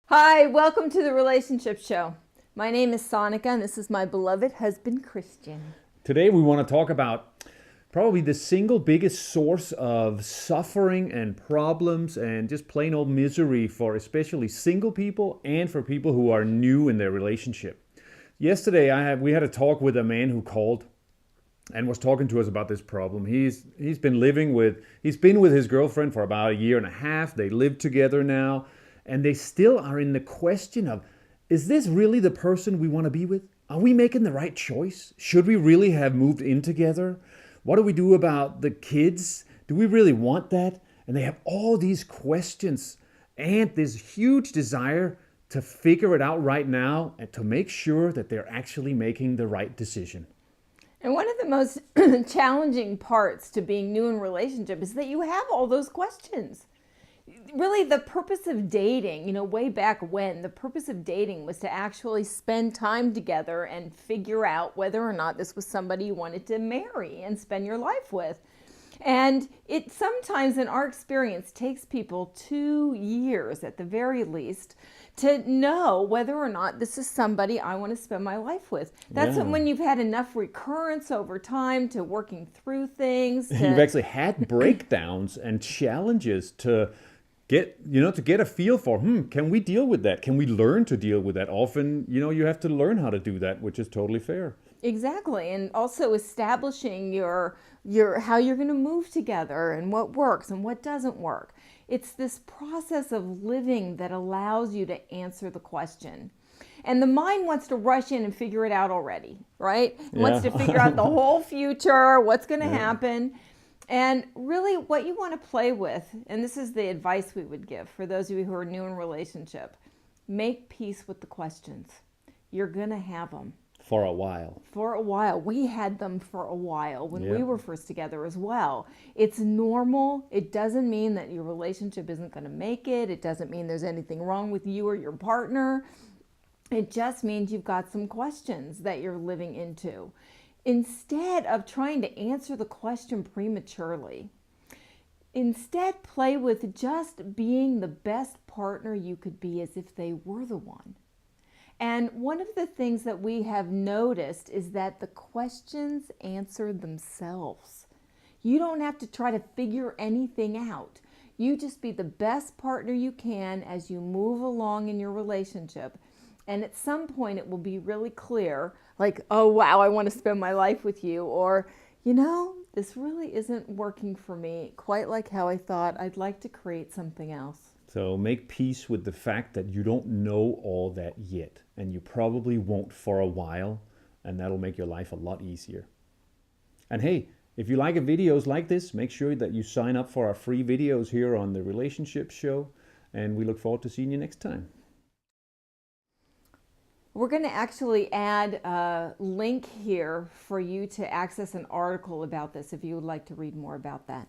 Hi, welcome to the Relationship Show. My name is Sonica, and this is my beloved husband, Christian. Today we want to talk about probably the single biggest source of suffering and problems and just plain old misery for especially single people and for people who are new in their relationship. Yesterday we had a talk with a man who called and was talking to us about this problem. He's been with his girlfriend for about a year and a half. They live together now, and they still are in the question of, is this really the person we want to be with? Are we making the right choice? Should we really have moved in together? What do we do about the kids? Do we really want that? And they have all these questions and this huge desire to figure it out right now and to make sure that they're actually making the right decision. And one of the most challenging parts to being new in relationship is that you have all those questions. Really, the purpose of dating, way back when, the purpose of dating was to actually spend time together and figure out whether or not this was somebody you wanted to marry and spend your life with. And it sometimes, in our experience, takes people 2 years at the very least to know whether or not this is somebody I want to spend my life with. That's Yeah. when you've had enough recurrence over time to working through things. You've actually had breakdowns and challenges to get a feel for, can we deal with that? Can we learn to deal with that? Often, you have to learn how to do that, which is totally fair. Exactly. And also establishing your how you're going to move together and what works and what doesn't work. It's this process of living that allows you to answer the question. And the mind wants to rush in and figure it out already, right? It wants to figure out the whole future, what's going to happen. And really what you want to play with, and this is the advice we would give for those of you who are new in relationship, make peace with the questions. You're going to have them. For a while. For a while. We had them for a while when we Yeah. were first together as well. It's normal. It doesn't mean that your relationship isn't going to make it. It doesn't mean there's anything wrong with you or your partner. It just means you've got some questions that you're living into. Instead of trying to answer the question prematurely, instead play with just being the best partner you could be as if they were the one. And one of the things that we have noticed is that the questions answer themselves. You don't have to try to figure anything out. You just be the best partner you can as you move along in your relationship. And at some point it will be really clear, like, oh wow, I want to spend my life with you. Or, this really isn't working for me quite like how I thought. I'd like to create something else. So make peace with the fact that you don't know all that yet, and you probably won't for a while, and that'll make your life a lot easier. And hey, if you like videos like this, make sure that you sign up for our free videos here on the Relationship Show, and we look forward to seeing you next time. We're going to actually add a link here for you to access an article about this if you would like to read more about that.